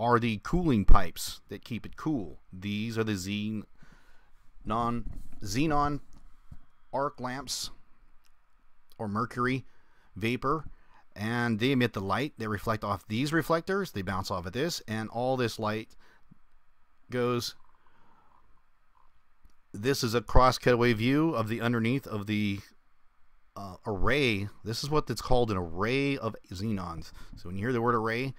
are the cooling pipes that keep it cool. These are the xenon arc lamps, or mercury vapor, and they emit the light. They reflect off these reflectors, they bounce off of this, and all this light goes. This is a cross cutaway view of the underneath of the array. This is what it's called, an array of xenons. So when you hear the word array,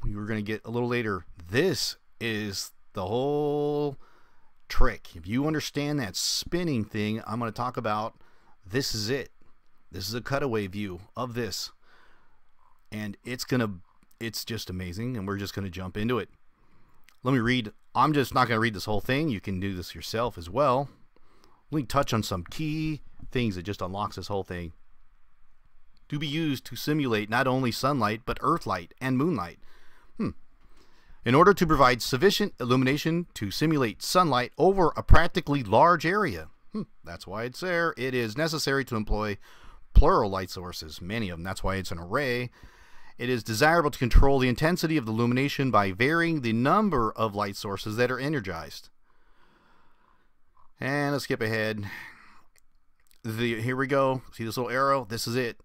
we're going to get a little later, this is the whole trick. If you understand that spinning thing I'm going to talk about, this is it. This is a cutaway view of this, and it's just amazing, and we're just going to jump into it. Let me read. I'm just not going to read this whole thing. You can do this yourself as well. Let me touch on some key things that just unlocks this whole thing. To be used to simulate not only sunlight, but earth light and moonlight. In order to provide sufficient illumination to simulate sunlight over a practically large area. That's why it's there. It is necessary to employ plural light sources, many of them. That's why it's an array. It is desirable to control the intensity of the illumination by varying the number of light sources that are energized. And let's skip ahead. Here we go. See this little arrow? This is it.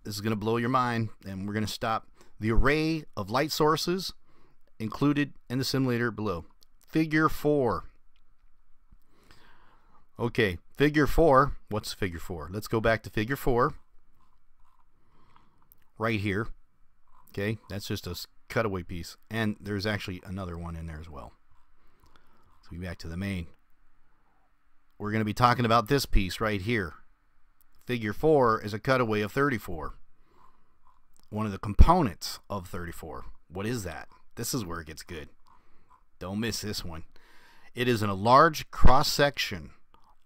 This is going to blow your mind, and we're going to stop. The array of light sources included in the simulator below. Figure 4. Okay, figure 4. What's figure 4? Let's go back to figure 4. Right here. Okay, that's just a cutaway piece. And there's actually another one in there as well. So we'll be back to the main. We're going to be talking about this piece right here. Figure 4 is a cutaway of 34. One of the components of 34. What is that? This is where it gets good. Don't miss this one. It is in a large cross-section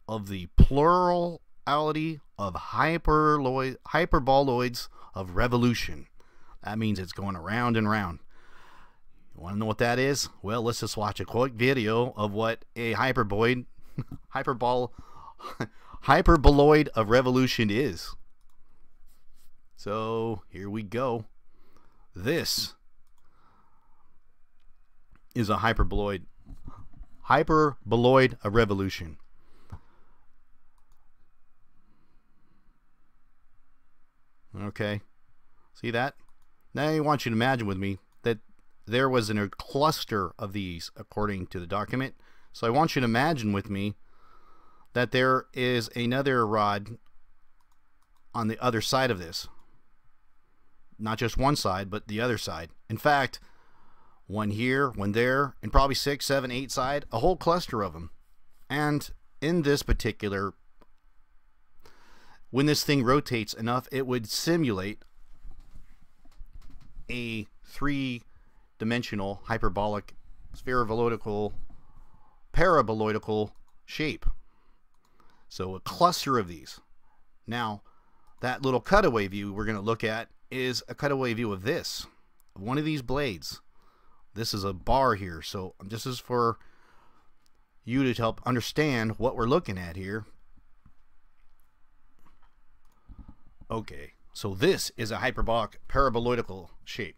of the plurality of hyperboloids of revolution. That means it's going around and around. You want to know what that is? Well, let's just watch a quick video of what a hyperboloid of revolution is. So here we go. This is a hyperboloid of revolution. Okay, see that? Now I want you to imagine with me that there was a cluster of these according to the document. So I want you to imagine with me that there is another rod on the other side of this. Not just one side, but the other side. In fact, one here, one there, and probably 6, 7, 8 side, a whole cluster of them. And in this particular, when this thing rotates enough, it would simulate a 3-dimensional hyperbolic paraboloidal shape. So a cluster of these. Now, that little cutaway view we're going to look at is a cutaway view of this, of one of these blades. This is a bar here, so this is for you to help understand what we're looking at here. Okay, so this is a hyperbolic paraboloidal shape.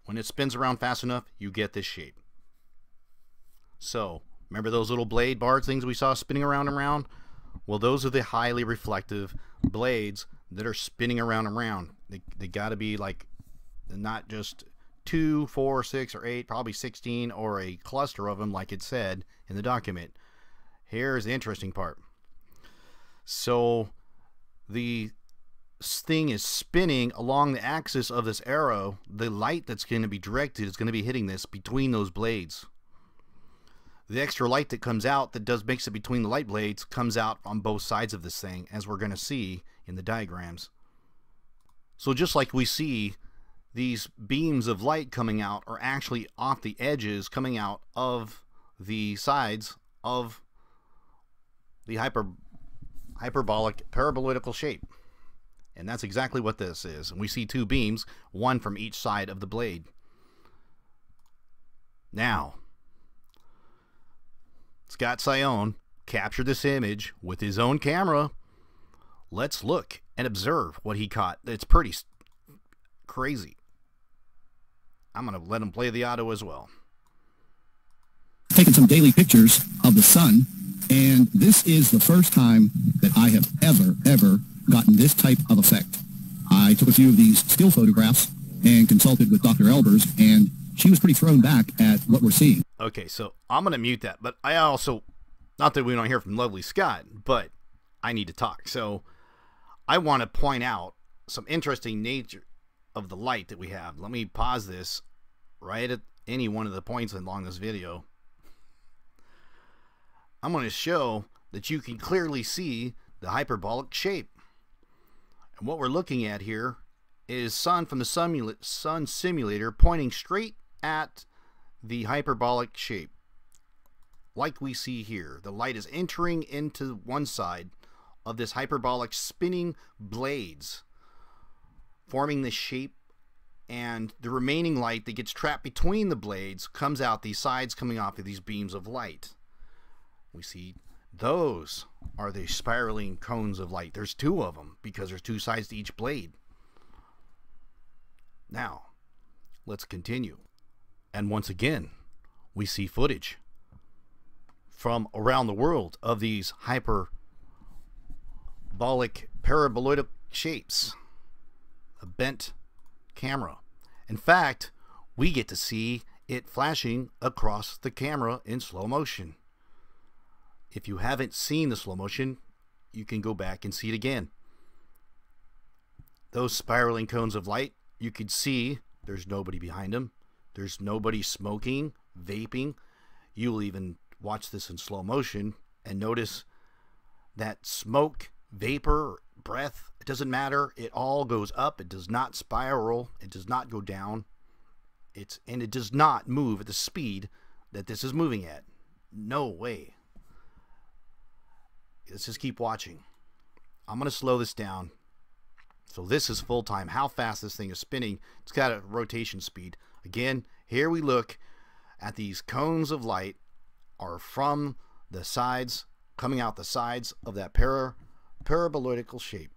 When it spins around fast enough, you get this shape. So, remember those little blade bars things we saw spinning around and around? Well, those are the highly reflective blades that are spinning around and around. They got to be like not just 2, 4, 6, or 8, probably 16, or a cluster of them like it said in the document. Here's the interesting part. So the thing is spinning along the axis of this arrow. The light that's going to be directed is going to be hitting this between those blades. The extra light that comes out that makes it between the light blades comes out on both sides of this thing, as we're going to see in the diagrams. So just like we see these beams of light coming out are actually off the edges coming out of the sides of the hyperbolic paraboloidal shape. And that's exactly what this is. And we see 2 beams, one from each side of the blade. Now, Scott Sion captured this image with his own camera. Let's look and observe what he caught. It's pretty crazy. I'm going to let him play the audio as well. Taken some daily pictures of the sun, and this is the first time that I have ever gotten this type of effect. I took a few of these still photographs and consulted with Dr. Elbers, and she was pretty thrown back at what we're seeing. Okay, so I'm going to mute that, but I also, not that we don't hear from lovely Scott, but I need to talk. So I want to point out some interesting nature of the light that we have. Let me pause this right at any one of the points along this video. I'm going to show that you can clearly see the hyperbolic shape. And what we're looking at here is sun from the sun simulator pointing straight at the hyperbolic shape. Like we see here, the light is entering into one side of this hyperbolic spinning blades, forming this shape, and the remaining light that gets trapped between the blades comes out these sides, coming off of these beams of light. We see those are the spiraling cones of light. There's two of them because there's two sides to each blade. Now, let's continue. And once again, we see footage from around the world of these hyperbolic paraboloidal shapes. A bent camera. In fact, we get to see it flashing across the camera in slow motion. If you haven't seen the slow motion, you can go back and see it again. Those spiraling cones of light, you could see there's nobody behind them. There's nobody smoking, vaping. You'll even watch this in slow motion and notice that smoke, vapor, breath, it doesn't matter. It all goes up. It does not spiral. It does not go down. And it does not move at the speed that this is moving at. No way. Let's just keep watching. I'm going to slow this down. So this is full time. How fast this thing is spinning. It's got a rotation speed. Again, here we look at these cones of light are from the sides, coming out the sides of that paraboloidal shape.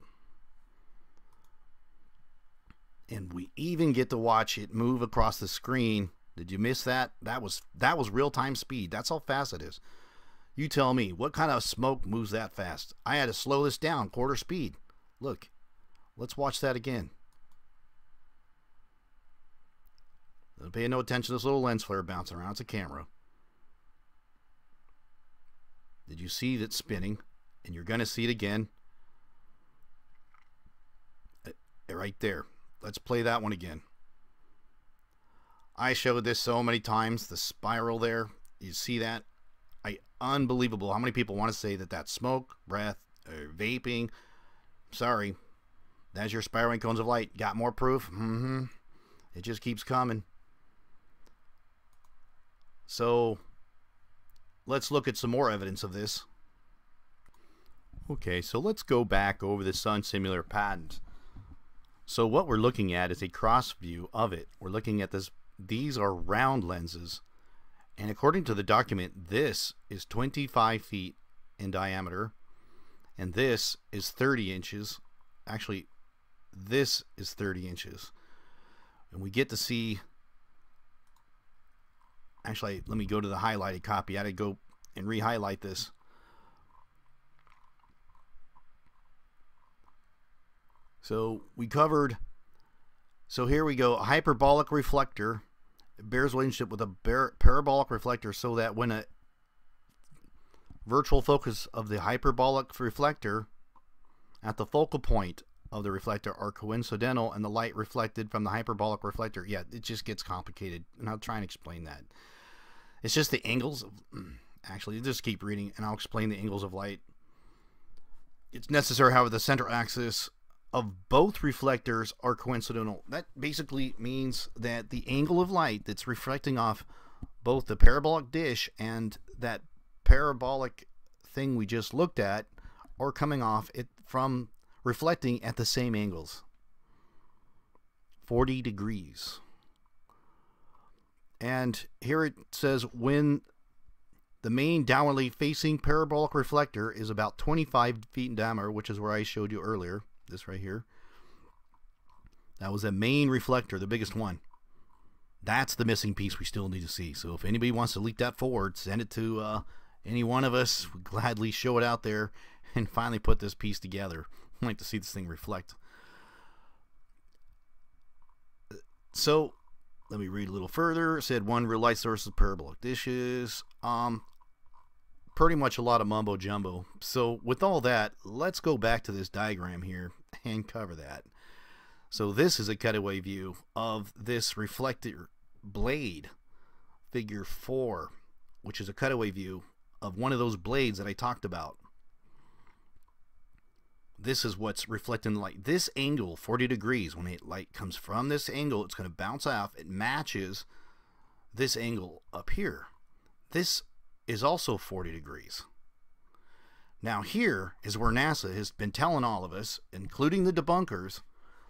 And we even get to watch it move across the screen. Did you miss that? That was real-time speed. That's how fast it is. You tell me, what kind of smoke moves that fast? I had to slow this down, quarter speed. Look, let's watch that again. Don't pay no attention to this little lens flare bouncing around. It's a camera. Did you see that spinning? And you're going to see it again. Right there. Let's play that one again. I showed this so many times. The spiral there. You see that? Unbelievable how many people want to say that that's smoke, breath, or vaping. Sorry. That's your spiraling cones of light. Got more proof? It just keeps coming. So let's look at some more evidence of this. Okay, so let's go back over the sun simulator patent. So what we're looking at is a cross view of it. We're looking at this. These are round lenses. And according to the document, this is 25 feet in diameter. And this is 30 inches. Actually, this is 30 inches. And we get to see... Actually, let me go to the highlighted copy. I had to go and re-highlight this. So we covered... So here we go. A hyperbolic reflector. It bears relationship with a parabolic reflector so that when a virtual focus of the hyperbolic reflector at the focal point of the reflector are coincidental and the light reflected from the hyperbolic reflector. Yeah, it just gets complicated, and I'll try and explain that. It's just the angles of, actually, just keep reading and I'll explain the angles of light. It's necessary, however, the center axis of both reflectors are coincidental. That basically means that the angle of light that's reflecting off both the parabolic dish and that parabolic thing we just looked at are coming off it from reflecting at the same angles. 40 degrees. And here it says when the main downwardly facing parabolic reflector is about 25 feet in diameter, which is where I showed you earlier. This right here. That was the main reflector, the biggest one. That's the missing piece we still need to see. So if anybody wants to leak that forward, send it to any one of us. We'd gladly show it out there and finally put this piece together. I'd like to see this thing reflect. So let me read a little further. It said one real light source is parabolic dishes. Pretty much a lot of mumbo jumbo. So with all that, let's go back to this diagram here and cover that. So this is a cutaway view of this reflector blade, figure 4, which is a cutaway view of one of those blades that I talked about. This is what's reflecting the light. This angle, 40 degrees, when the light comes from this angle, it's going to bounce off. It matches this angle up here. This is also 40 degrees. Now here is where NASA has been telling all of us, including the debunkers,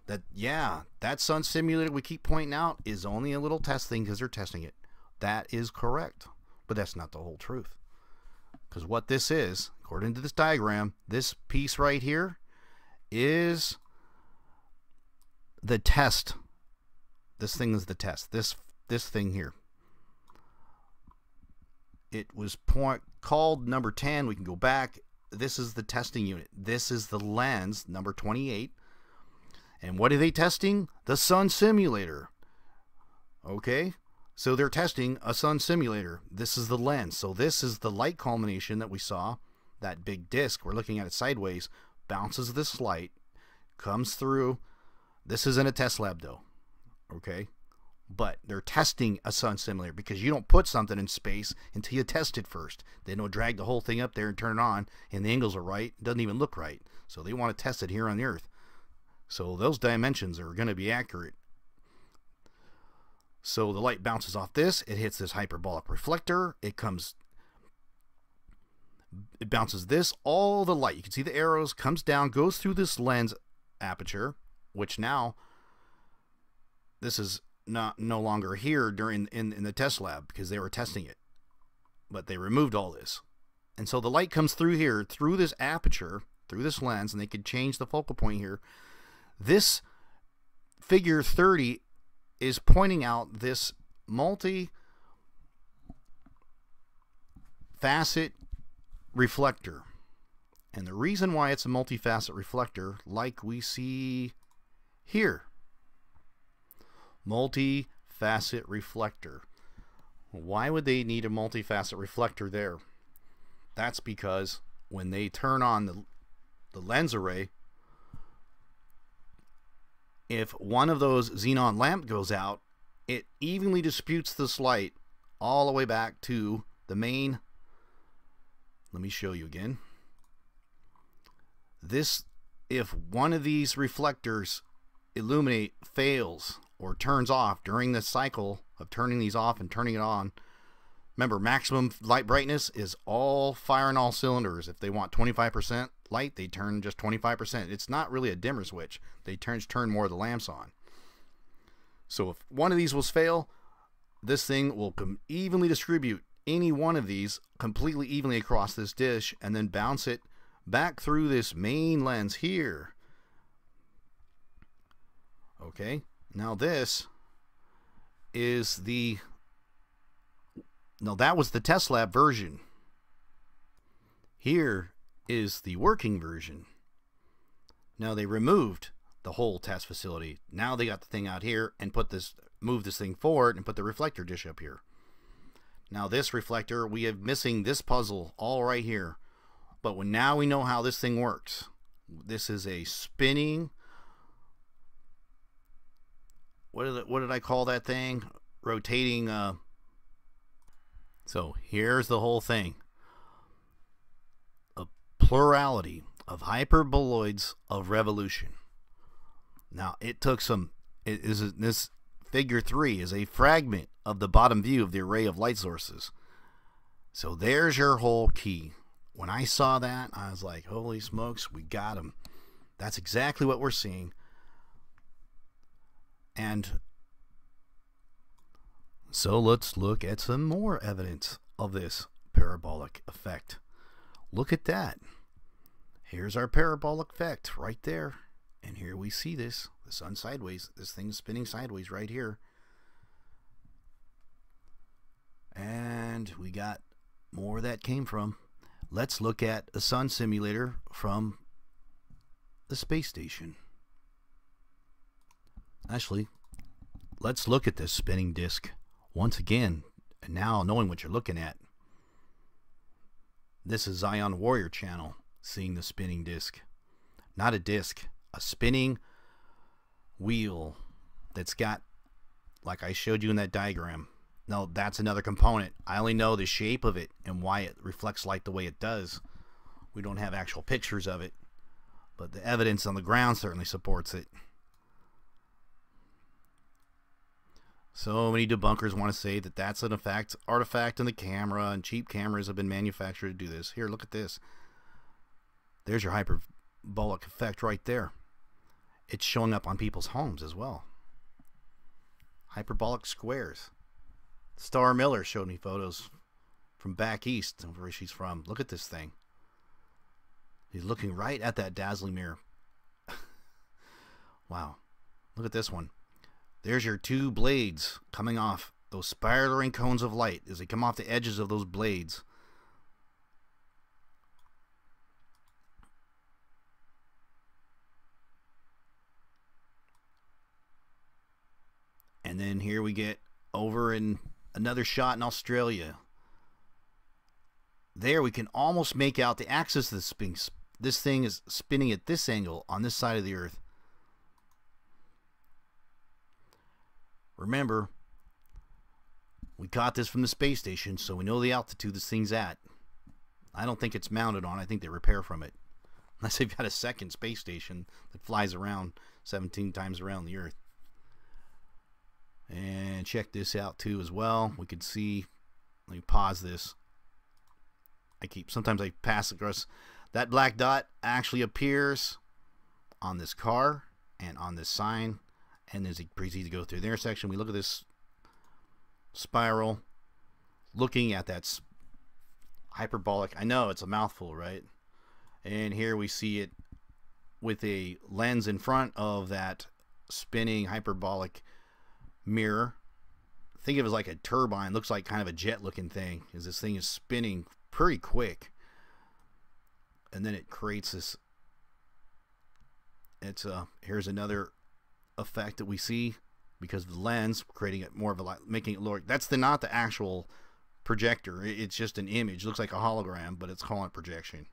that yeah, that sun simulator we keep pointing out is only a little test thing because they're testing it. That is correct, but that's not the whole truth. Because what this is, according to this diagram, this piece right here is the test. This thing is the test. This thing here. It was called number 10. We can go back. This is the testing unit. This is the lens, number 28. And what are they testing? The sun simulator. Okay? So they're testing a sun simulator. This is the lens. So this is the light culmination that we saw. That big disc, we're looking at it sideways, bounces this light, comes through. This is in a test lab though. Okay? But they're testing a sun simulator because you don't put something in space until you test it first. They don't drag the whole thing up there and turn it on and the angles are right. It doesn't even look right. So they want to test it here on the Earth. So those dimensions are going to be accurate. So the light bounces off this. It hits this hyperbolic reflector. It bounces this. All the light, you can see the arrows, comes down, goes through this lens aperture, which now this is no longer here during in the test lab because they were testing it. But they removed all this. And so the light comes through here, through this aperture, through this lens, and they could change the focal point here. This figure 30 is pointing out this multi-facet reflector. And the reason why it's a multi-facet reflector, like we see here, multi-facet reflector. Why would they need a multi-facet reflector there? That's because when they turn on the lens array, if one of those xenon lamp goes out, it evenly distributes this light all the way back to the main. Let me show you again. This, if one of these reflectors fails or turns off during the cycle of turning these off and turning it on, remember, maximum light brightness is all fire on all cylinders. If they want 25% light, they turn just 25%. It's not really a dimmer switch. They turn more of the lamps on. So if one of these will fail, this thing will evenly distribute any one of these completely evenly across this dish and then bounce it back through this main lens here. Okay, now this is that was the test lab version. Here is the working version. Now they removed the whole test facility. Now they got the thing out here and moved this thing forward and put the reflector dish up here. Now this reflector, we have missing this puzzle all right here. But now we know how this thing works. This is a spinning, what did I call that thing? Rotating. So here's the whole thing. A plurality of hyperboloids of revolution. Now it took this figure 3 is a fragment of the bottom view of the array of light sources. So there's your whole key. When I saw that, I was like, holy smokes, we got him. That's exactly what we're seeing. And so let's look at some more evidence of this parabolic effect. Look at that. Here's our parabolic effect right there. And here we see the sun sideways. This thing's spinning sideways right here. And we got more where that came from. Let's look at a sun simulator from the space station. Actually, let's look at this spinning disc once again, and now knowing what you're looking at. This is Zion Warrior Channel, seeing the spinning disc. Not a disc, a spinning wheel that's got, like I showed you in that diagram. No, that's another component. I only know the shape of it and why it reflects light the way it does. We don't have actual pictures of it, but the evidence on the ground certainly supports it. So many debunkers want to say that that's an artifact in the camera, and cheap cameras have been manufactured to do this. Here, look at this. There's your hyperbolic effect right there. It's showing up on people's homes as well. Hyperbolic squares. Star Miller showed me photos from back east, where she's from. Look at this thing. He's looking right at that dazzling mirror. Wow. Look at this one. There's your two blades coming off those spiraling cones of light as they come off the edges of those blades. And then here we get over in another shot in Australia. There we can almost make out the axis of the spin. This thing is spinning at this angle on this side of the Earth. Remember, we caught this from the space station, so we know the altitude this thing's at. I don't think it's mounted on. I think they repair from it. Unless they've got a second space station that flies around 17 times around the Earth. And check this out too as well. We could see, let me pause this. Sometimes I pass across. That black dot actually appears on this car and on this sign. And as it proceeds to go through the intersection, we look at this spiral, looking at that hyperbolic. I know it's a mouthful, right? And here we see it with a lens in front of that spinning hyperbolic mirror. Think of it as like a turbine. Looks like kind of a jet looking thing, as this thing is spinning pretty quick. And then it creates this. Here's another effect that we see because of the lens, creating it more of a light, making it lower. That's not the actual projector. It's just an image. It looks like a hologram, but it's calling it projection.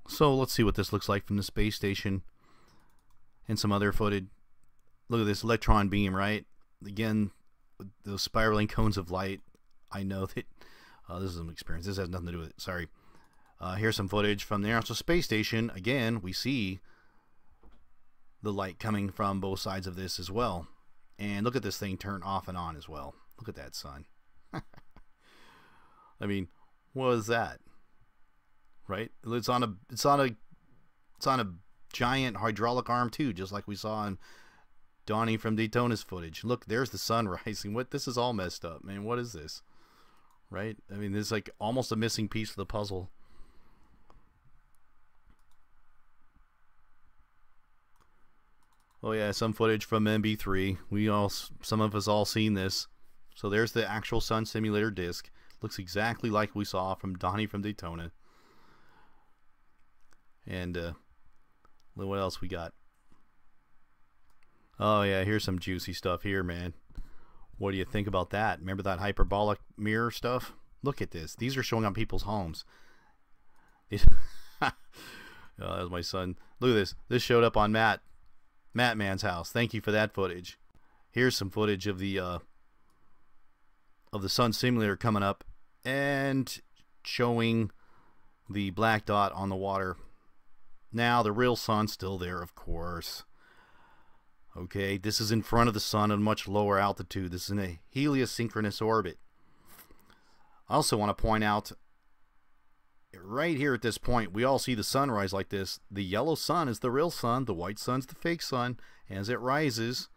So let's see what this looks like from the space station and some other footage. Look at this electron beam, right? Again, those spiraling cones of light. I know that this is an experience. This has nothing to do with it. Sorry. Here's some footage from the International Space Station. Again, we see the light coming from both sides of this as well. And look at this thing turn off and on as well. Look at that sun. I mean, what is that? Right? It's on a giant hydraulic arm too, just like we saw in Donnie from Daytona's footage. Look, there's the sun rising. This is all messed up, man. What is this? Right? I mean, this is like almost a missing piece of the puzzle. Oh yeah, some footage from MB3. Some of us all seen this. So there's the actual sun simulator disc. Looks exactly like we saw from Donnie from Daytona. And look what else we got. Oh yeah, here's some juicy stuff here, man. What do you think about that? Remember that hyperbolic mirror stuff? Look at this. These are showing up people's homes. Oh, that was my son. Look at this. This showed up on Matt Man's house. Thank you for that footage. Here's some footage of the sun simulator coming up and showing the black dot on the water. Now the real sun's still there, of course. Okay, this is in front of the sun at a much lower altitude. This is in a heliosynchronous orbit. I also want to point out, right here at this point, we all see the sunrise like this. The yellow sun is the real sun. The white sun's the fake sun. As it rises,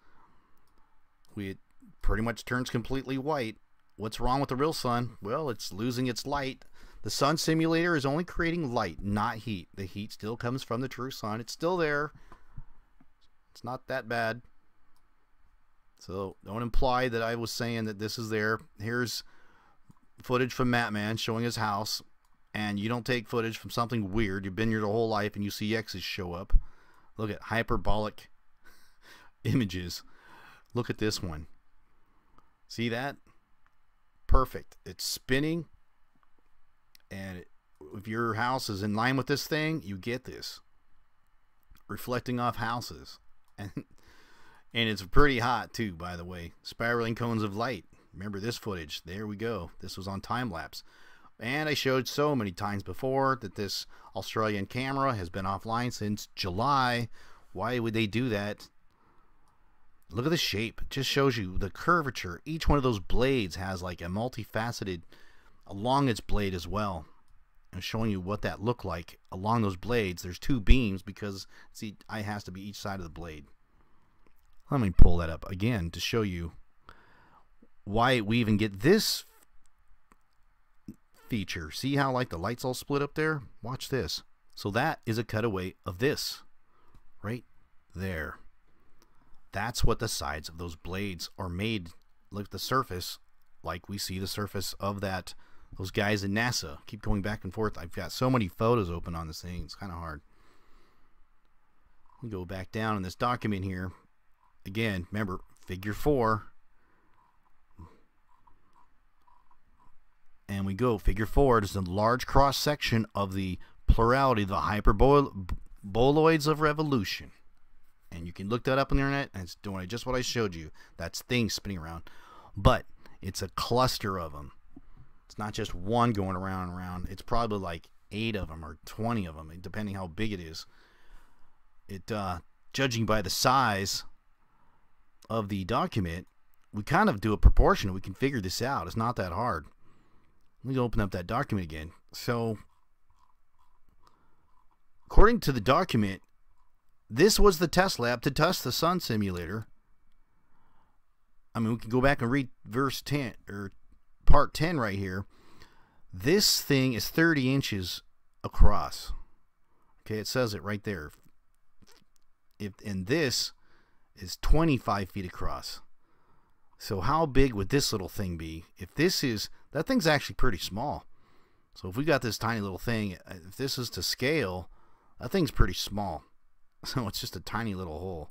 it pretty much turns completely white. What's wrong with the real sun? Well, it's losing its light. The sun simulator is only creating light, not heat. The heat still comes from the true sun. It's still there. It's not that bad. So don't imply that I was saying that this is there. Here's footage from Matman showing his house, and you don't take footage from something weird. You've been here the whole life and you see X's show up. Look at hyperbolic images. Look at this one. See that? Perfect. It's spinning, and if your house is in line with this thing, you get this reflecting off houses. And it's pretty hot too, by the way. Spiraling cones of light. Remember this footage. There we go. This was on time lapse. And I showed so many times before that this Australian camera has been offline since July. Why would they do that? Look at the shape. It just shows you the curvature. Each one of those blades has like a multifaceted along its blade as well. I'm showing you what that looked like along those blades. There's two beams because, see, it has to be each side of the blade. Let me pull that up again to show you why we even get this feature. See how like the lights all split up there? Watch this. So that is a cutaway of this right there. That's what the sides of those blades are made. Look at the surface, like we see the surface of that. Those guys in NASA. Keep going back and forth. I've got so many photos open on this thing. It's kind of hard. We go back down in this document here. Again, remember, figure 4. And we go, figure 4. It is a large cross section of the plurality, the hyperboloids of revolution. And you can look that up on the internet, and it's doing just what I showed you. That's things spinning around. But it's a cluster of them. It's not just one going around and around. It's probably like 8 of them or 20 of them, depending how big it is. It, judging by the size of the document, we kind of do a proportion. We can figure this out. It's not that hard. Let me open up that document again. So, according to the document, this was the test lab to test the sun simulator. I mean, we can go back and read verse 10 or part 10 right here. This thing is 30 inches across. Okay, it says it right there. And this is 25 feet across. So how big would this little thing be? If this is, that thing's actually pretty small. So if we got this tiny little thing, if this is to scale, that thing's pretty small. So it's just a tiny little hole.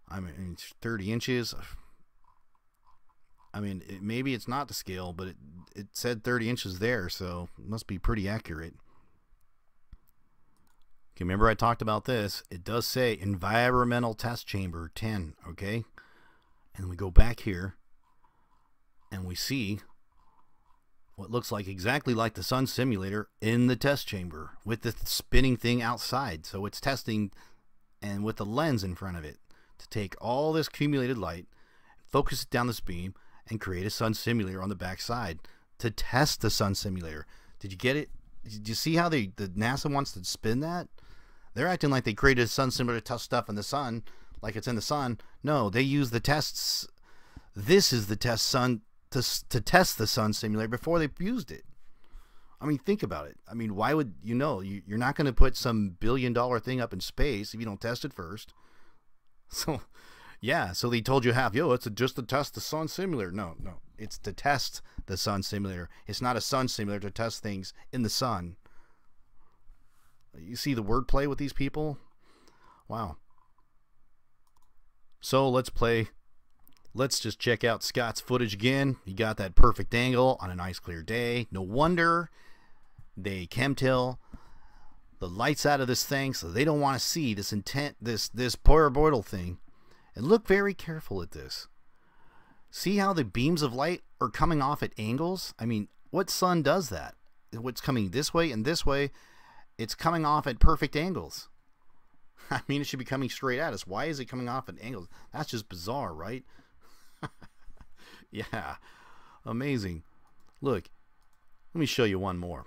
I mean, it's 30 inches. I mean, maybe it's not to scale, but it said 30 inches there, so it must be pretty accurate. Okay, remember I talked about this. It does say environmental test chamber 10, okay? And we go back here, and we see what looks like exactly like the sun simulator in the test chamber with the spinning thing outside. So it's testing, and with the lens in front of it to take all this accumulated light, focus it down this beam, and create a sun simulator on the back side to test the sun simulator. Did you get it? Did you see how the NASA wants to spin that? They're acting like they created a sun simulator to test stuff in the sun, like it's in the sun. No, they use the tests. This is the test sun to test the sun simulator before they used it. I mean, think about it. I mean, why would you know? You're not going to put some billion-dollar thing up in space if you don't test it first. So, yeah, so they told you it's just to test the sun simulator. No, it's to test the sun simulator. It's not a sun simulator to test things in the sun. You see the wordplay with these people? Wow. So let's play. Let's just check out Scott's footage again. He got that perfect angle on a nice clear day. No wonder they chemtrail the lights out of this thing so they don't want to see this this paraboloidal thing. And look very careful at this. See how the beams of light are coming off at angles? I mean, what sun does that? What's coming this way and this way? It's coming off at perfect angles. I mean, it should be coming straight at us. Why is it coming off at angles? That's just bizarre, right? Yeah, amazing. Look, let me show you one more.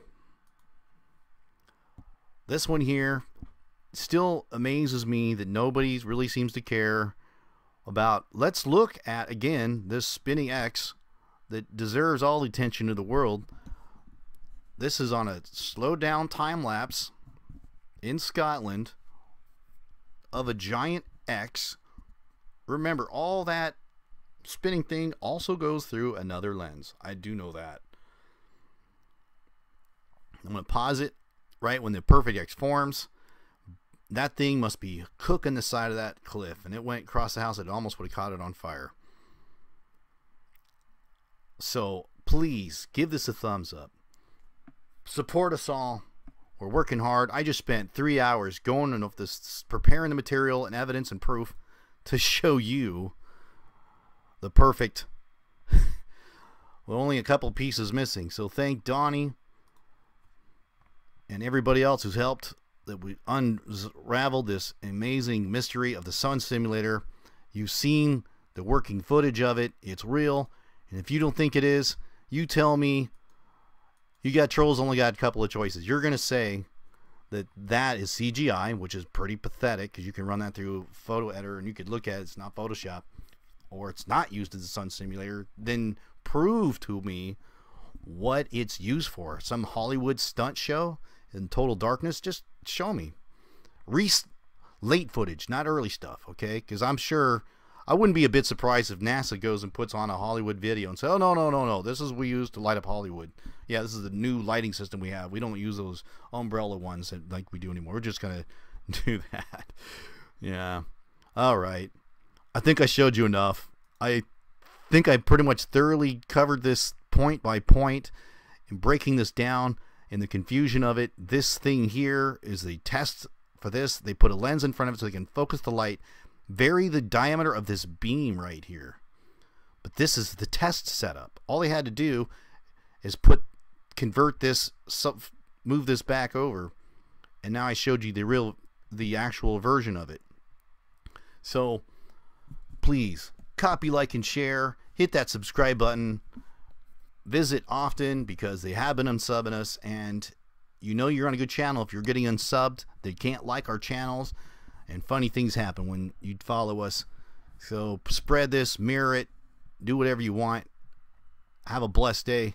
This one here still amazes me that nobody really seems to care about. Let's look at, again, this spinning X that deserves all the attention of the world. This is on a slowed down time lapse in Scotland of a giant X remember, all that spinning thing also goes through another lens. I do know that. I'm going to pause it right when the perfect X forms. That thing must be cooking the side of that cliff, and it went across the house. It almost would have caught it on fire. So please give this a thumbs up. Support us all. We're working hard. I just spent 3 hours going and this, preparing the material and evidence and proof to show you the perfect, with only a couple pieces missing. So thank Donnie and everybody else who's helped that we unraveled this amazing mystery of the sun simulator. You've seen the working footage of it. It's real. And if you don't think it is, you tell me. You got trolls only got a couple of choices. You're going to say that that is CGI, which is pretty pathetic because you can run that through photo editor and you could look at it. It's not Photoshop, or it's not used as a sun simulator. Then prove to me what it's used for. Some Hollywood stunt show in total darkness? Just show me. Late footage, not early stuff, okay? Because I'm sure I wouldn't be a bit surprised if NASA goes and puts on a Hollywood video and say, oh, no, this is what we use to light up Hollywood. Yeah, this is the new lighting system we have. We don't use those umbrella ones like we do anymore. We're just going to do that. Yeah. All right. I think I showed you enough. I think I pretty much thoroughly covered this point by point and breaking this down and the confusion of it. This thing here is the test for this. They put a lens in front of it so they can focus the light, vary the diameter of this beam right here. But this is the test setup. All they had to do is convert this, move this back over, and now I showed you the actual version of it. So please copy, like, and share. Hit that subscribe button. Visit often because they have been unsubbing us, and you know you're on a good channel if you're getting unsubbed. They can't like our channels, and funny things happen when you follow us. So spread this, mirror it, do whatever you want. Have a blessed day.